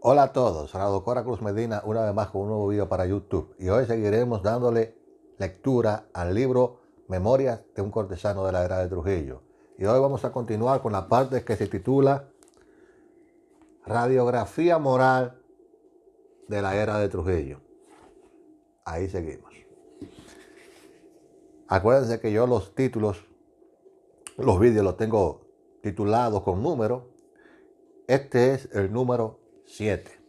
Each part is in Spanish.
Hola a todos, Cora Cruz Medina una vez más con un nuevo video para YouTube y hoy seguiremos dándole lectura al libro Memorias de un cortesano de la era de Trujillo. Y hoy vamos a continuar con la parte que se titula Radiografía moral de la era de Trujillo. Ahí seguimos. Acuérdense que yo los títulos, los vídeos los tengo titulados con números. Este es el número 7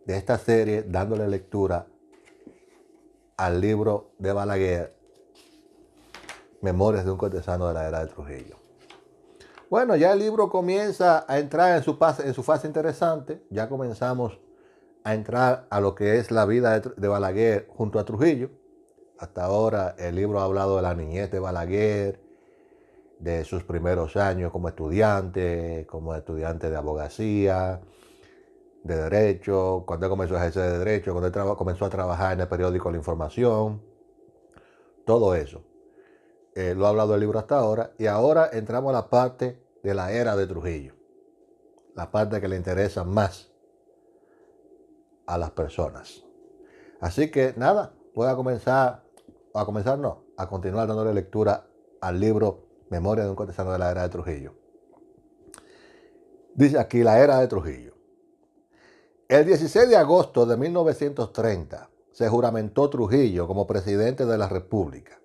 de esta serie dándole lectura al libro de Balaguer, Memorias de un cortesano de la era de Trujillo. Bueno, ya el libro comienza a entrar en su fase interesante. Ya comenzamos a entrar a lo que es la vida de Balaguer junto a Trujillo. Hasta ahora el libro ha hablado de la niñez de Balaguer, de sus primeros años como estudiante de abogacía, de derecho, cuando él comenzó a ejercer de derecho, cuando él comenzó a trabajar en el periódico La Información, todo eso. Lo ha hablado el libro hasta ahora, y ahora entramos a la parte de la era de Trujillo, la parte que le interesa más a las personas. Así que nada, voy a continuar dándole lectura al libro Memoria de un cortesano de la era de Trujillo. Dice aquí la era de Trujillo. El 16 de agosto de 1930 se juramentó Trujillo como presidente de la República.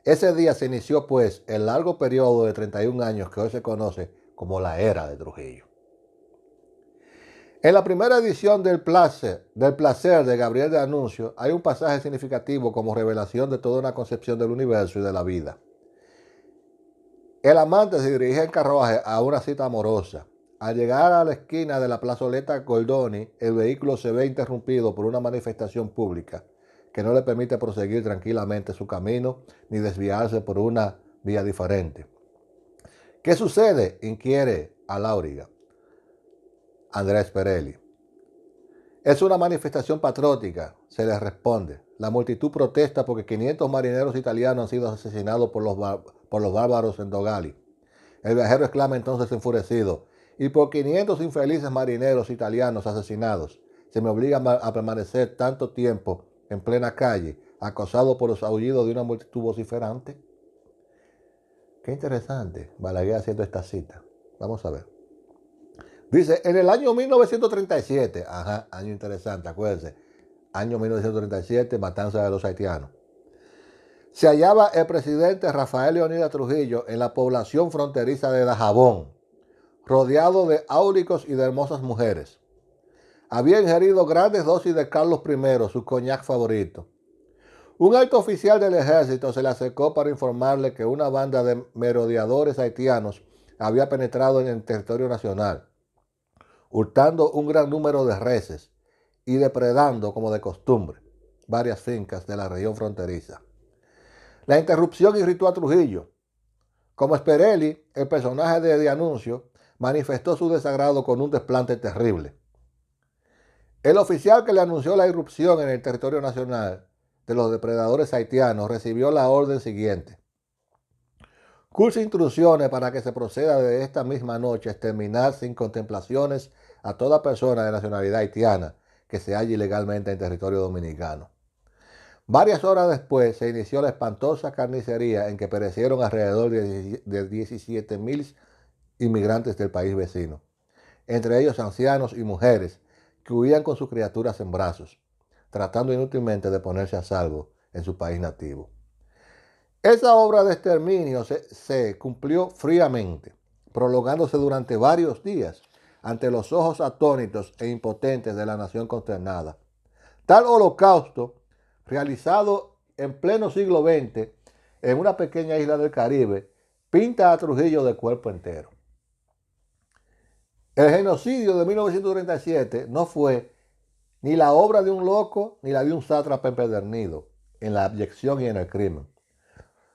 Ese día se inició, pues, el largo periodo de 31 años que hoy se conoce como la era de Trujillo. En la primera edición del Placer de Gabriel de Anuncio hay un pasaje significativo como revelación de toda una concepción del universo y de la vida. El amante se dirige en carruaje a una cita amorosa. Al llegar a la esquina de la plazoleta Goldoni, el vehículo se ve interrumpido por una manifestación pública que no le permite proseguir tranquilamente su camino ni desviarse por una vía diferente. ¿Qué sucede?, inquiere a Láuriga Andrés Perelli. Es una manifestación patriótica, se le responde. La multitud protesta porque 500 marineros italianos han sido asesinados por los bárbaros en Dogali. El viajero exclama entonces enfurecido: y por 500 infelices marineros italianos asesinados, se me obliga a permanecer tanto tiempo en plena calle, acosado por los aullidos de una multitud vociferante. Qué interesante, Balaguer haciendo esta cita. Vamos a ver. Dice, en el año 1937, año interesante, acuérdense, año 1937, matanza de los haitianos, se hallaba el presidente Rafael Leonidas Trujillo en la población fronteriza de Dajabón, rodeado de áuricos y de hermosas mujeres. Había ingerido grandes dosis de Carlos I, su coñac favorito. Un alto oficial del ejército se le acercó para informarle que una banda de merodeadores haitianos había penetrado en el territorio nacional, hurtando un gran número de reses y depredando, como de costumbre, varias fincas de la región fronteriza. La interrupción irritó a Trujillo. Como Perelli, el personaje de Anuncio, manifestó su desagrado con un desplante terrible. El oficial que le anunció la irrupción en el territorio nacional de los depredadores haitianos recibió la orden siguiente: cursa instrucciones para que se proceda de esta misma noche a exterminar sin contemplaciones a toda persona de nacionalidad haitiana que se halle ilegalmente en territorio dominicano. Varias horas después se inició la espantosa carnicería en que perecieron alrededor de 17,000 inmigrantes del país vecino, entre ellos ancianos y mujeres que huían con sus criaturas en brazos, tratando inútilmente de ponerse a salvo en su país nativo. Esa obra de exterminio se cumplió fríamente, prolongándose durante varios días ante los ojos atónitos e impotentes de la nación consternada. Tal holocausto, realizado en pleno siglo XX en una pequeña isla del Caribe, pinta a Trujillo de cuerpo entero. El genocidio de 1937 no fue ni la obra de un loco ni la de un sátrapa empedernido en la abyección y en el crimen.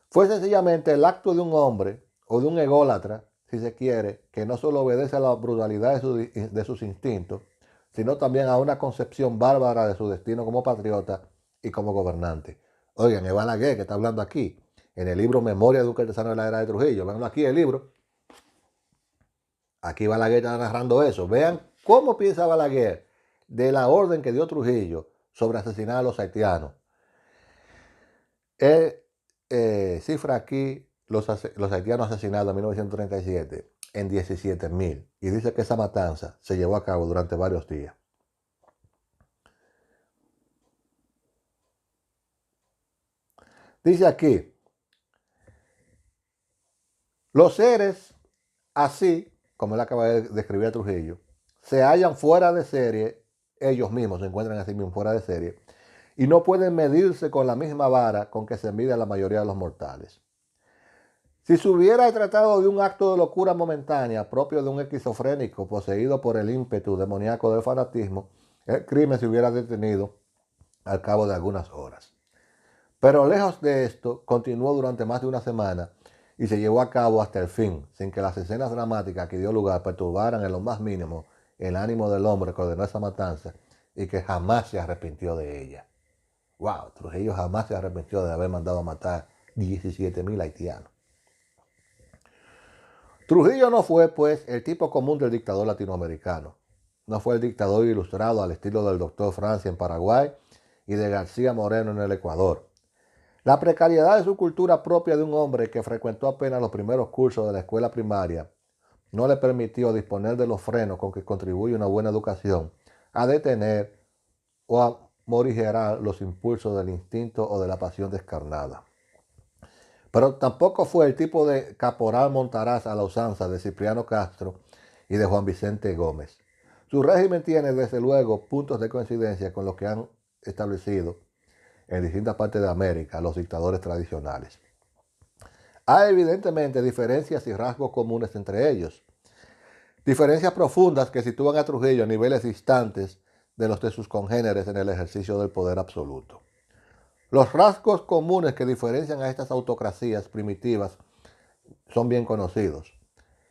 Fue sencillamente el acto de un hombre o de un ególatra, si se quiere, que no solo obedece a la brutalidad de sus instintos, sino también a una concepción bárbara de su destino como patriota y como gobernante. Oigan, es Balaguer que está hablando aquí, en el libro Memoria de un cortesano de la era de Trujillo. Vean aquí el libro. Aquí Balaguer está narrando eso. Vean ¿Cómo piensa Balaguer de la orden que dio Trujillo sobre asesinar a los haitianos? Él cifra aquí los haitianos asesinados en 1937 en 17,000 y dice que esa matanza se llevó a cabo durante varios días. Dice aquí, los seres así, como él acaba de describir a Trujillo, se hallan fuera de serie, ellos mismos se encuentran así mismos fuera de serie, y no pueden medirse con la misma vara con que se mide a la mayoría de los mortales. Si se hubiera tratado de un acto de locura momentánea propio de un esquizofrénico poseído por el ímpetu demoníaco del fanatismo, el crimen se hubiera detenido al cabo de algunas horas. Pero lejos de esto, continuó durante más de una semana y se llevó a cabo hasta el fin, sin que las escenas dramáticas que dio lugar perturbaran en lo más mínimo el ánimo del hombre que ordenó esa matanza y que jamás se arrepintió de ella. Wow, Trujillo jamás se arrepintió de haber mandado a matar 17,000 haitianos. Trujillo no fue, pues, el tipo común del dictador latinoamericano. No fue el dictador ilustrado al estilo del doctor Francia en Paraguay y de García Moreno en el Ecuador. La precariedad de su cultura propia de un hombre que frecuentó apenas los primeros cursos de la escuela primaria no le permitió disponer de los frenos con que contribuye una buena educación a detener o a morigerar los impulsos del instinto o de la pasión descarnada. Pero tampoco fue el tipo de caporal Montaraz a la usanza de Cipriano Castro y de Juan Vicente Gómez. Su régimen tiene, desde luego, puntos de coincidencia con los que han establecido en distintas partes de América los dictadores tradicionales. Hay evidentemente diferencias y rasgos comunes entre ellos. Diferencias profundas que sitúan a Trujillo a niveles distantes de los de sus congéneres en el ejercicio del poder absoluto. Los rasgos comunes que diferencian a estas autocracias primitivas son bien conocidos.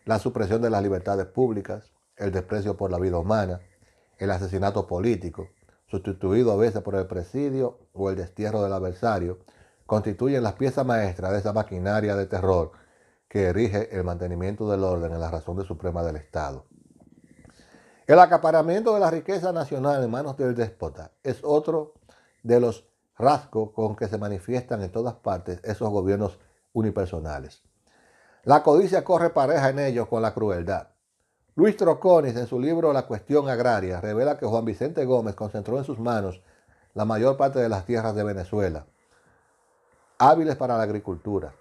La supresión de las libertades públicas, el desprecio por la vida humana, el asesinato político, sustituido a veces por el presidio o el destierro del adversario, constituyen las piezas maestras de esa maquinaria de terror que erige el mantenimiento del orden en la razón suprema del Estado. El acaparamiento de la riqueza nacional en manos del déspota es otro de los rasgos con que se manifiestan en todas partes esos gobiernos unipersonales. La codicia corre pareja en ellos con la crueldad. Luis Troconis, en su libro La cuestión agraria, revela que Juan Vicente Gómez concentró en sus manos la mayor parte de las tierras de Venezuela, hábiles para la agricultura.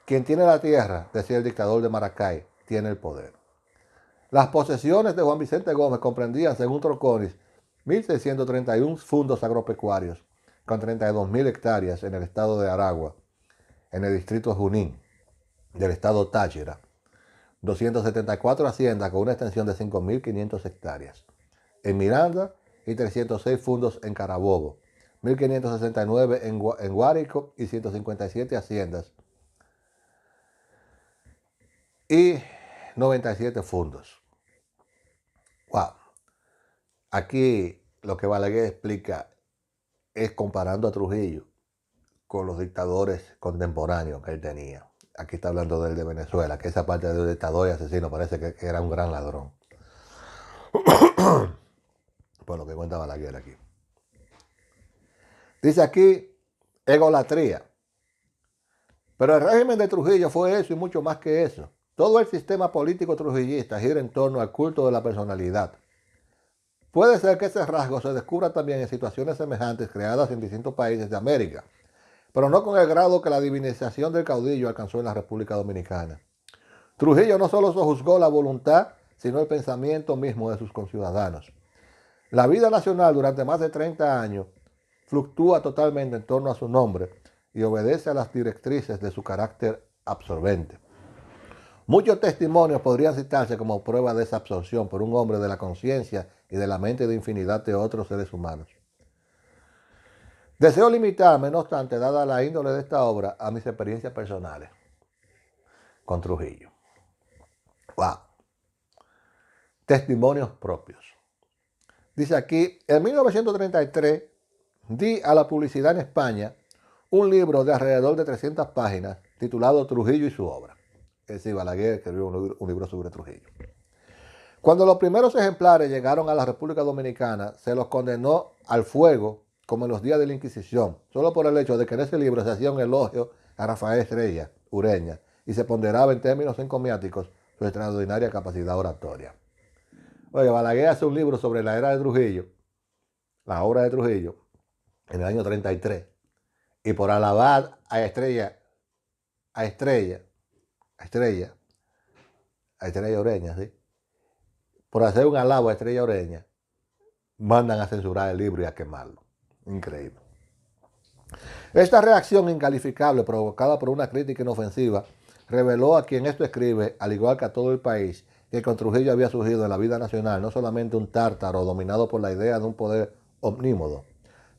Quien tiene la tierra, decía el dictador de Maracay, tiene el poder. Las posesiones de Juan Vicente Gómez comprendían, según Troconis, 1.631 fundos agropecuarios, con 32,000 hectáreas en el estado de Aragua, en el distrito Junín, del estado Táchira, 274 haciendas con una extensión de 5.500 hectáreas, en Miranda y 306 fundos en Carabobo, 1.569 en Guárico y 157 haciendas y 97 fundos. Wow. Aquí lo que Balaguer explica es comparando a Trujillo con los dictadores contemporáneos que él tenía. Aquí está hablando del de Venezuela, que esa parte del dictador y asesino parece que era un gran ladrón. Por lo que cuenta Balaguer aquí. Dice aquí, egolatría. Pero el régimen de Trujillo fue eso y mucho más que eso. Todo el sistema político trujillista gira en torno al culto de la personalidad. Puede ser que ese rasgo se descubra también en situaciones semejantes creadas en distintos países de América, pero no con el grado que la divinización del caudillo alcanzó en la República Dominicana. Trujillo no solo sojuzgó la voluntad, sino el pensamiento mismo de sus conciudadanos. La vida nacional durante más de 30 años fluctúa totalmente en torno a su nombre y obedece a las directrices de su carácter absorbente. Muchos testimonios podrían citarse como prueba de esa absorción por un hombre de la conciencia y de la mente de infinidad de otros seres humanos. Deseo limitarme, no obstante, dada la índole de esta obra, a mis experiencias personales con Trujillo. Wow. Testimonios propios. Dice aquí, en 1933 di a la publicidad en España un libro de alrededor de 300 páginas titulado Trujillo y su obra. Es decir, Balaguer escribió un libro sobre Trujillo. Cuando los primeros ejemplares llegaron a la República Dominicana, se los condenó al fuego como en los días de la Inquisición, solo por el hecho de que en ese libro se hacía un elogio a Rafael Estrella Ureña y se ponderaba en términos encomiáticos su extraordinaria capacidad oratoria. Oye, Balaguer hace un libro sobre la era de Trujillo, la obra de Trujillo, en el año 33, y por alabar a Estrella Ureña, ¿sí? Por hacer un alabo a Estrella Ureña, mandan a censurar el libro y a quemarlo. Increíble. Esta reacción incalificable provocada por una crítica inofensiva reveló a quien esto escribe, al igual que a todo el país, que con Trujillo había surgido en la vida nacional no solamente un tártaro dominado por la idea de un poder omnímodo,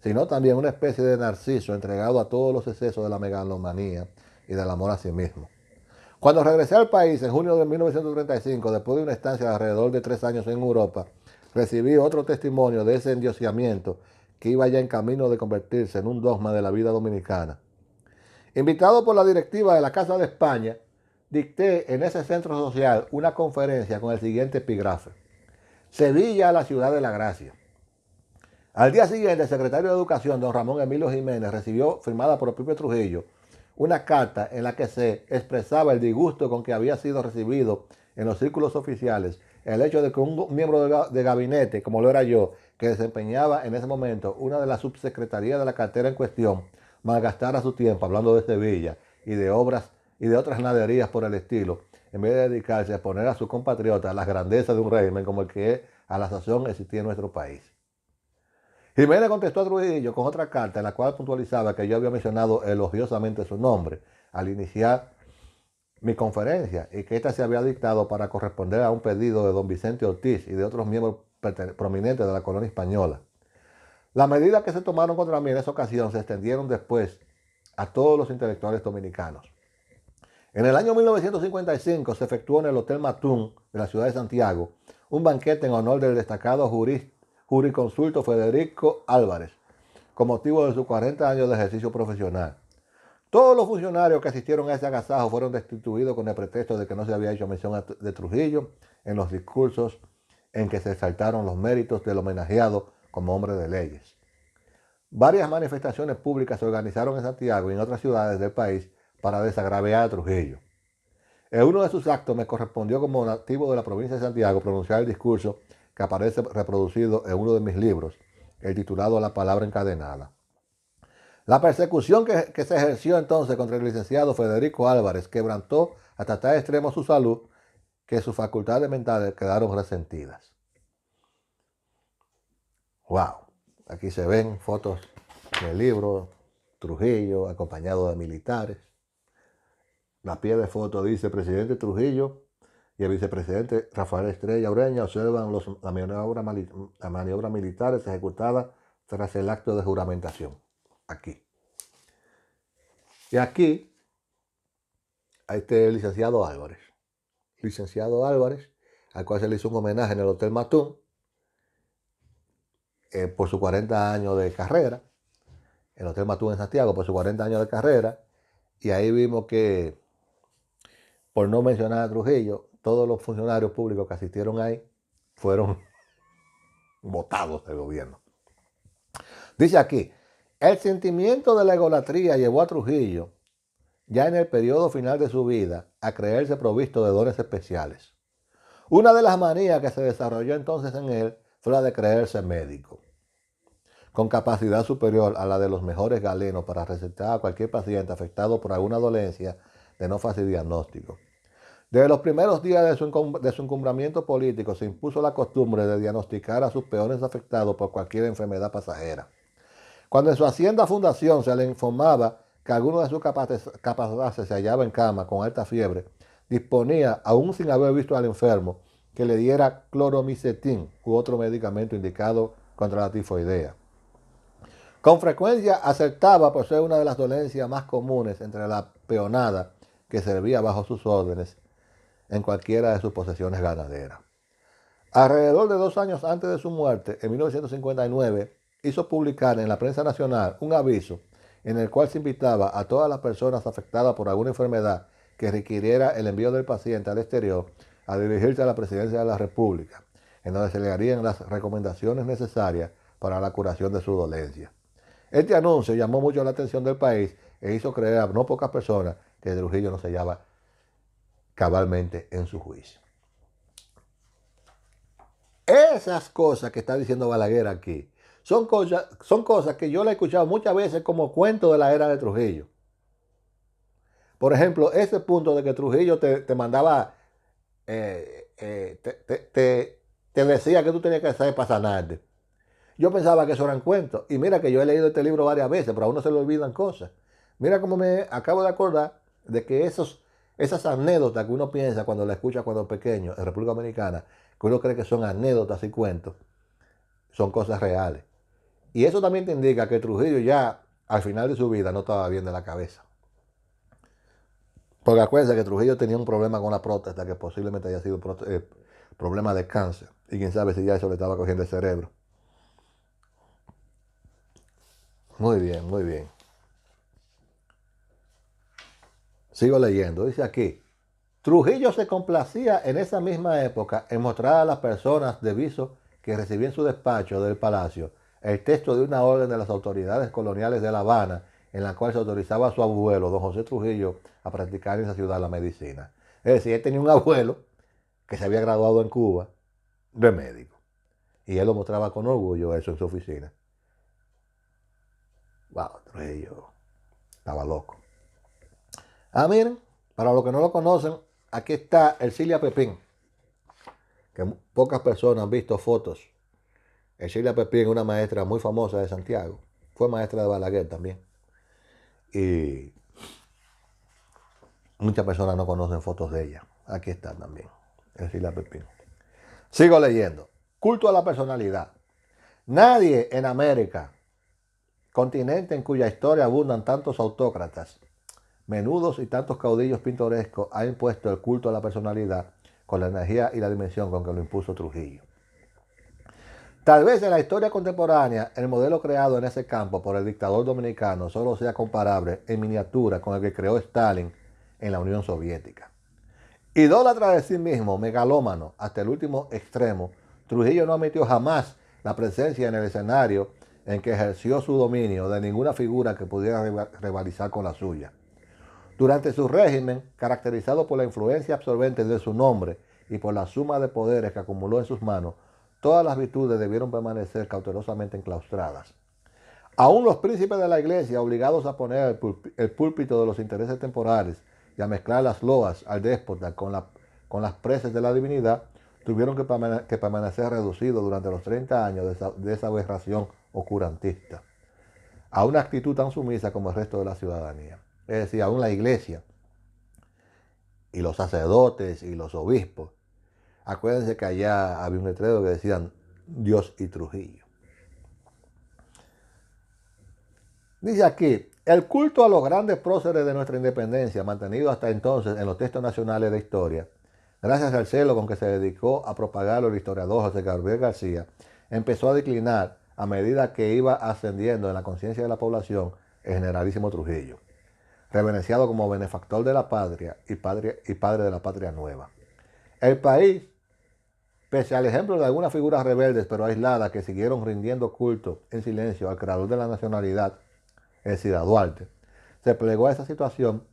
sino también una especie de narciso entregado a todos los excesos de la megalomanía y del amor a sí mismo. Cuando regresé al país en junio de 1935, después de una estancia de alrededor de 3 años en Europa, recibí otro testimonio de ese endiosamiento que iba ya en camino de convertirse en un dogma de la vida dominicana. Invitado por la directiva de la Casa de España, dicté en ese centro social una conferencia con el siguiente epígrafe: Sevilla, la ciudad de la gracia. Al día siguiente, el secretario de Educación, don Ramón Emilio Jiménez, recibió, firmada por el propio Trujillo, una carta en la que se expresaba el disgusto con que había sido recibido en los círculos oficiales el hecho de que un miembro de gabinete, como lo era yo, que desempeñaba en ese momento una de las subsecretarías de la cartera en cuestión, malgastara su tiempo hablando de Sevilla y de obras y de otras naderías por el estilo, en vez de dedicarse a exponer a sus compatriotas las grandezas de un régimen como el que a la sazón existía en nuestro país. Jiménez contestó a Trujillo con otra carta en la cual puntualizaba que yo había mencionado elogiosamente su nombre al iniciar mi conferencia y que ésta se había dictado para corresponder a un pedido de don Vicente Ortiz y de otros miembros prominentes de la colonia española. Las medidas que se tomaron contra mí en esa ocasión se extendieron después a todos los intelectuales dominicanos. En el año 1955 se efectuó en el Hotel Matún de la ciudad de Santiago un banquete en honor del destacado jurisconsulto Federico Álvarez, con motivo de sus 40 años de ejercicio profesional. Todos los funcionarios que asistieron a ese agasajo fueron destituidos con el pretexto de que no se había hecho mención de Trujillo en los discursos en que se exaltaron los méritos del homenajeado como hombre de leyes. Varias manifestaciones públicas se organizaron en Santiago y en otras ciudades del país para desagraviar a Trujillo. En uno de sus actos me correspondió como nativo de la provincia de Santiago pronunciar el discurso que aparece reproducido en uno de mis libros, el titulado La palabra encadenada. La persecución que se ejerció entonces contra el licenciado Federico Álvarez quebrantó hasta tal extremo su salud que sus facultades mentales quedaron resentidas. ¡Wow! Aquí se ven fotos del libro, Trujillo acompañado de militares. La pie de foto dice: presidente Trujillo y el vicepresidente Rafael Estrella Ureña observan la maniobra militar ejecutada tras el acto de juramentación. Aquí. Y aquí, a este licenciado Álvarez. Licenciado Álvarez, al cual se le hizo un homenaje en el Hotel Matún por sus 40 años de carrera. El Hotel Matún en Santiago por sus 40 años de carrera. Y ahí vimos que, por no mencionar a Trujillo, todos los funcionarios públicos que asistieron ahí fueron votados del gobierno. Dice aquí: el sentimiento de la egolatría llevó a Trujillo, ya en el periodo final de su vida, a creerse provisto de dones especiales. Una de las manías que se desarrolló entonces en él fue la de creerse médico, con capacidad superior a la de los mejores galenos para recetar a cualquier paciente afectado por alguna dolencia de no fácil diagnóstico. Desde los primeros días de su encumbramiento político se impuso la costumbre de diagnosticar a sus peones afectados por cualquier enfermedad pasajera. Cuando en su hacienda fundación se le informaba que alguno de sus capataces se hallaba en cama con alta fiebre, disponía, aún sin haber visto al enfermo, que le diera cloromicetín u otro medicamento indicado contra la tifoidea. Con frecuencia acertaba por ser una de las dolencias más comunes entre la peonada que servía bajo sus órdenes en cualquiera de sus posesiones ganaderas. Alrededor de 2 años antes de su muerte, en 1959, hizo publicar en la prensa nacional un aviso en el cual se invitaba a todas las personas afectadas por alguna enfermedad que requiriera el envío del paciente al exterior a dirigirse a la presidencia de la República, en donde se le harían las recomendaciones necesarias para la curación de su dolencia. Este anuncio llamó mucho la atención del país e hizo creer a no pocas personas que Trujillo no se hallaba cabalmente en su juicio. Esas cosas que está diciendo Balaguer aquí son cosas que yo le he escuchado muchas veces como cuento de la era de Trujillo. Por ejemplo, ese punto de que Trujillo te mandaba, te decía que tú tenías que hacer para sanarte. Yo pensaba que eso eran cuentos. Y mira que yo he leído este libro varias veces, pero a uno se le olvidan cosas. Mira cómo me acabo de acordar de que esas anécdotas que uno piensa cuando la escucha cuando es pequeño en República Dominicana, que uno cree que son anécdotas y cuentos, son cosas reales. Y eso también te indica que Trujillo ya al final de su vida no estaba bien de la cabeza. Porque acuérdense que Trujillo tenía un problema con la próstata que posiblemente haya sido problema de cáncer. Y quién sabe si ya eso le estaba cogiendo el cerebro. Muy bien, muy bien. Sigo leyendo. Dice aquí, Trujillo se complacía en esa misma época en mostrar a las personas de viso que recibían en su despacho del palacio el texto de una orden de las autoridades coloniales de La Habana en la cual se autorizaba a su abuelo, don José Trujillo, a practicar en esa ciudad la medicina. Es decir, él tenía un abuelo que se había graduado en Cuba de médico. Y él lo mostraba con orgullo eso en su oficina. Wow, Trujillo estaba loco. Ah, miren, para los que no lo conocen, aquí está Ercilia Pepín, que pocas personas han visto fotos. Ercilia Pepín es una maestra muy famosa de Santiago. Fue maestra de Balaguer también. Y muchas personas no conocen fotos de ella. Aquí está también, Ercilia Pepín. Sigo leyendo. Culto a la personalidad. Nadie en América, continente en cuya historia abundan tantos autócratas, menudos y tantos caudillos pintorescos, ha impuesto el culto a la personalidad con la energía y la dimensión con que lo impuso Trujillo. Tal vez en la historia contemporánea el modelo creado en ese campo por el dictador dominicano solo sea comparable en miniatura con el que creó Stalin en la Unión Soviética. Idólatra de sí mismo, megalómano hasta el último extremo, Trujillo no admitió jamás la presencia en el escenario en que ejerció su dominio de ninguna figura que pudiera rivalizar con la suya. Durante su régimen, caracterizado por la influencia absorbente de su nombre y por la suma de poderes que acumuló en sus manos, todas las virtudes debieron permanecer cautelosamente enclaustradas. Aún los príncipes de la iglesia, obligados a poner el púlpito de los intereses temporales y a mezclar las loas al déspota con las preces de la divinidad, tuvieron que permanecer reducidos durante los 30 años de esa aberración oscurantista a una actitud tan sumisa como el resto de la ciudadanía. Es decir, aún la iglesia y los sacerdotes y los obispos. Acuérdense que allá había un letrero que decían Dios y Trujillo. Dice aquí, el culto a los grandes próceres de nuestra independencia, mantenido hasta entonces en los textos nacionales de historia, gracias al celo con que se dedicó a propagarlo el historiador José Gabriel García, empezó a declinar a medida que iba ascendiendo en la conciencia de la población el generalísimo Trujillo, reverenciado como benefactor de la patria y padre de la patria nueva. El país, pese al ejemplo de algunas figuras rebeldes pero aisladas que siguieron rindiendo culto en silencio al creador de la nacionalidad, es decir, a Duarte, se plegó a esa situación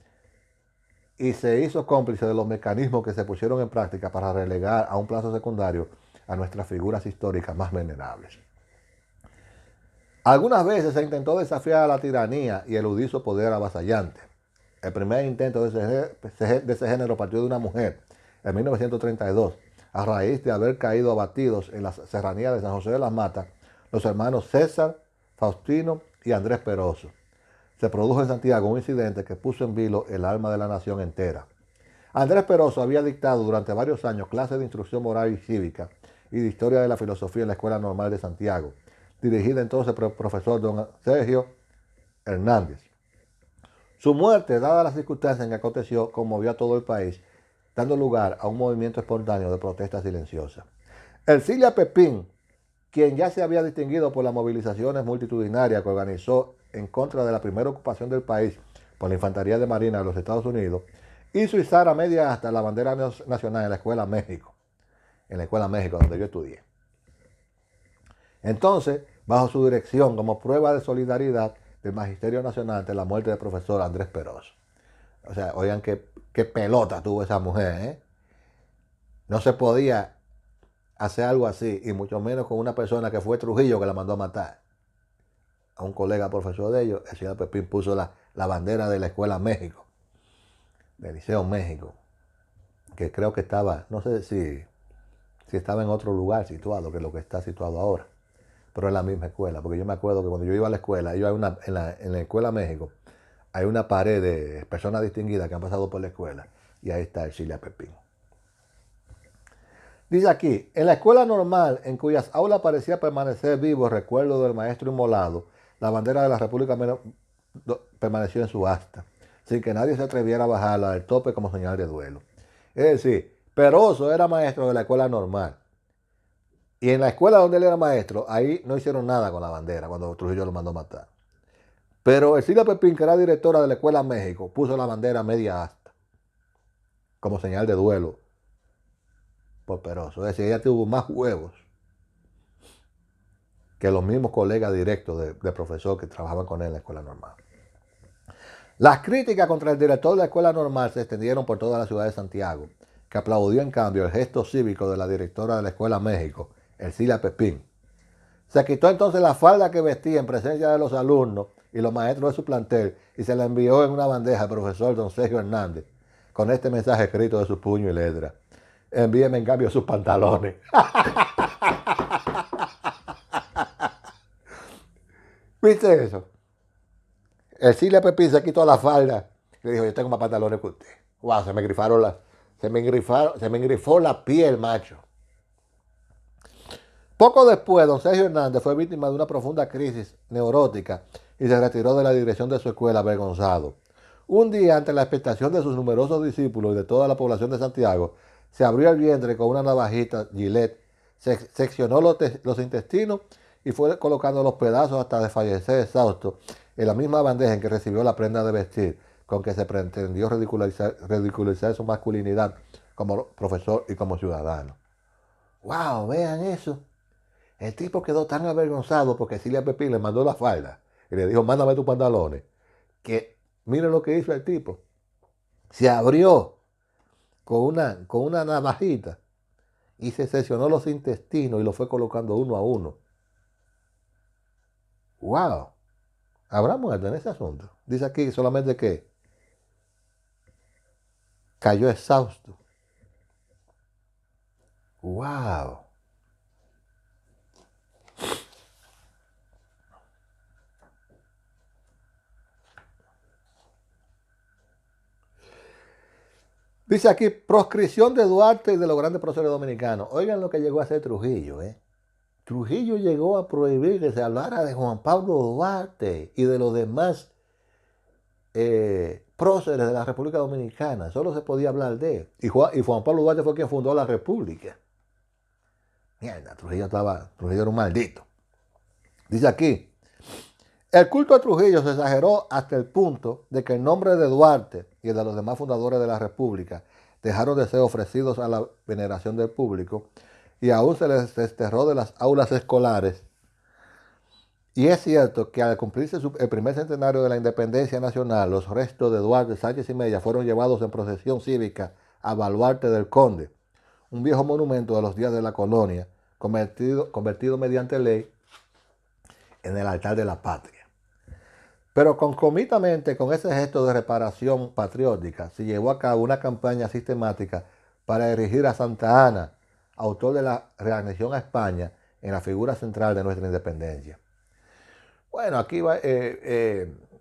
y se hizo cómplice de los mecanismos que se pusieron en práctica para relegar a un plazo secundario a nuestras figuras históricas más venerables. Algunas veces se intentó desafiar a la tiranía y eludir su poder avasallante. El primer intento de ese género partió de una mujer en 1932, a raíz de haber caído abatidos en la serranía de San José de las Matas los hermanos César, Faustino y Andrés Peroso. Se produjo en Santiago un incidente que puso en vilo el alma de la nación entera. Andrés Peroso había dictado durante varios años clases de instrucción moral y cívica y de historia de la filosofía en la Escuela Normal de Santiago, dirigida entonces por el profesor don Sergio Hernández. Su muerte, dada las circunstancias en que aconteció, conmovió a todo el país, dando lugar a un movimiento espontáneo de protesta silenciosa. Ercilia Pepín, quien ya se había distinguido por las movilizaciones multitudinarias que organizó en contra de la primera ocupación del país por la Infantería de Marina de los Estados Unidos, hizo izar a media hasta la bandera nacional en la Escuela México. En la Escuela México, donde yo estudié. Entonces, bajo su dirección, como prueba de solidaridad del Magisterio Nacional ante la muerte del profesor Andrés Peroso. O sea, oigan qué pelota tuvo esa mujer, ¿eh? No se podía hacer algo así, y mucho menos con una persona que fue Trujillo que la mandó a matar. A un colega profesor de ellos, el señor Pepín puso la bandera de la Escuela México, del Liceo México, que creo que estaba, no sé si estaba en otro lugar situado que lo que está situado ahora, pero es la misma escuela, porque yo me acuerdo que cuando yo iba a la escuela, en la Escuela México, hay una pared de personas distinguidas que han pasado por la escuela, y ahí está el Cilia Pepín. Dice aquí, en la escuela normal, en cuyas aulas parecía permanecer vivo el recuerdo del maestro inmolado, la bandera de la República permaneció en su asta, sin que nadie se atreviera a bajarla del tope como señal de duelo. Es decir, Peroso era maestro de la escuela normal. Y en la escuela donde él era maestro, ahí no hicieron nada con la bandera cuando Trujillo lo mandó matar. Pero Ercilia Pepín, que era directora de la Escuela México, puso la bandera media asta, como señal de duelo por Peroso. Es decir, ella tuvo más huevos que los mismos colegas directos de profesor que trabajaban con él en la escuela normal. Las críticas contra el director de la escuela normal se extendieron por toda la ciudad de Santiago, que aplaudió en cambio el gesto cívico de la directora de la Escuela México, Ercilia Pepín. Se quitó entonces la falda que vestía en presencia de los alumnos y los maestros de su plantel y se la envió en una bandeja al profesor don Sergio Hernández, con este mensaje escrito de su puño y letra: envíeme en cambio sus pantalones. ¿Viste eso? Ercilia Pepín se quitó la falda y le dijo: yo tengo más pantalones que usted. Wow, se me engrifó la piel, macho. Poco después, don Sergio Hernández fue víctima de una profunda crisis neurótica y se retiró de la dirección de su escuela avergonzado. Un día, ante la expectación de sus numerosos discípulos y de toda la población de Santiago, se abrió el vientre con una navajita Gillette, seccionó los intestinos y fue colocando los pedazos hasta desfallecer exhausto en la misma bandeja en que recibió la prenda de vestir, con que se pretendió ridiculizar su masculinidad como profesor y como ciudadano. ¡Wow! Vean eso. El tipo quedó tan avergonzado porque Ercilia Pepín le mandó la falda y le dijo: mándame tus pantalones. Que miren lo que hizo el tipo. Se abrió con una navajita y se seccionó los intestinos y lo fue colocando uno a uno. ¡Wow! ¿Habrá muerto en ese asunto? Dice aquí solamente que cayó exhausto. ¡Wow! Dice aquí, proscripción de Duarte y de los grandes próceres dominicanos. Oigan lo que llegó a hacer Trujillo, ¿eh? Trujillo llegó a prohibir que se hablara de Juan Pablo Duarte y de los demás próceres de la República Dominicana. Solo se podía hablar de él. Y Juan Pablo Duarte fue quien fundó la República. Mierda, Trujillo era un maldito. Dice aquí, el culto a Trujillo se exageró hasta el punto de que el nombre de Duarte y el de los demás fundadores de la República dejaron de ser ofrecidos a la veneración del público y aún se les desterró de las aulas escolares. Y es cierto que al cumplirse el primer centenario de la independencia nacional, los restos de Duarte, Sánchez y Mella fueron llevados en procesión cívica a Baluarte del Conde, un viejo monumento de los días de la colonia, convertido mediante ley en el altar de la patria. Pero concomitantemente con ese gesto de reparación patriótica, se llevó a cabo una campaña sistemática para erigir a Santa Anna, autor de la reanexión a España, en la figura central de nuestra independencia. Bueno, aquí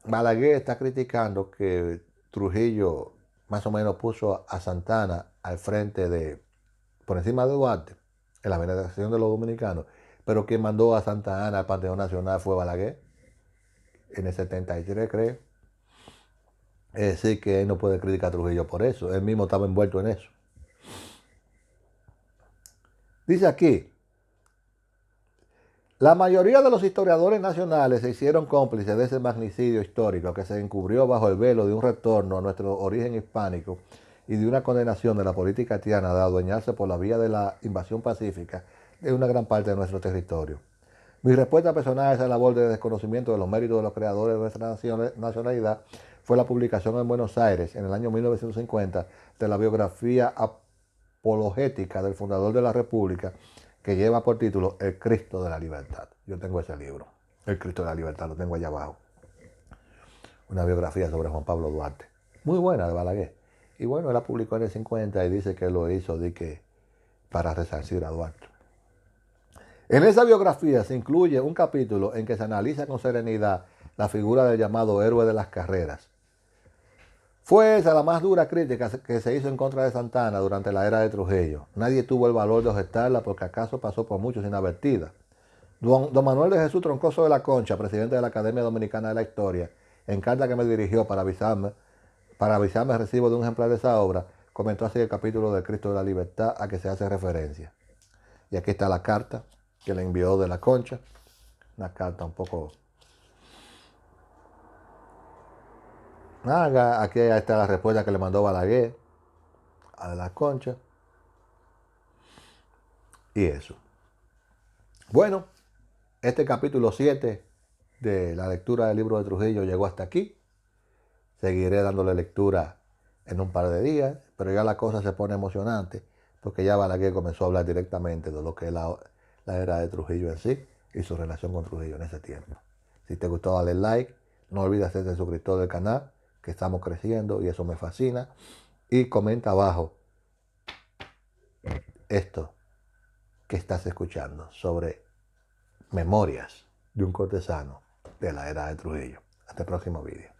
Balaguer está criticando que Trujillo más o menos puso a Santa Anna al frente por encima de Duarte, en la veneración de los dominicanos, pero quien mandó a Santa Anna al Panteón Nacional fue Balaguer, en el 73, creo. Es decir, que él no puede criticar a Trujillo por eso, él mismo estaba envuelto en eso. Dice aquí, La mayoría de los historiadores nacionales se hicieron cómplices de ese magnicidio histórico que se encubrió bajo el velo de un retorno a nuestro origen hispánico y de una condenación de la política haitiana de adueñarse por la vía de la invasión pacífica de una gran parte de nuestro territorio. Mi respuesta personal a esa labor de desconocimiento de los méritos de los creadores de nuestra nacionalidad fue la publicación en Buenos Aires, en el año 1950, de la biografía apologética del fundador de la República, que lleva por título El Cristo de la Libertad. Yo tengo ese libro, El Cristo de la Libertad, lo tengo allá abajo. Una biografía sobre Juan Pablo Duarte. Muy buena, de Balaguer. Y bueno, él la publicó en el 50 y dice que lo hizo para resarcir a Duarte. En esa biografía se incluye un capítulo en que se analiza con serenidad la figura del llamado héroe de las carreras. Fue esa la más dura crítica que se hizo en contra de Santana durante la era de Trujillo. Nadie tuvo el valor de objetarla porque acaso pasó por muchos inadvertida. Don Manuel de Jesús Troncoso de la Concha, presidente de la Academia Dominicana de la Historia, en carta que me dirigió para avisarme el recibo de un ejemplar de esa obra, comentó así el capítulo del Cristo de la Libertad a que se hace referencia. Y aquí está la carta que le envió de la Concha, una carta un poco... Aquí está la respuesta que le mandó Balaguer a la Concha. Y eso. Bueno, este capítulo 7 de la lectura del libro de Trujillo llegó hasta aquí. Seguiré dándole lectura en un par de días, pero ya la cosa se pone emocionante porque ya Balaguer comenzó a hablar directamente de lo que es la era de Trujillo en sí y su relación con Trujillo en ese tiempo. Si te gustó, dale like, no olvides hacerte suscriptor del canal, que estamos creciendo y eso me fascina, y comenta abajo esto que estás escuchando sobre Memorias de un cortesano de la era de Trujillo. Hasta el próximo vídeo.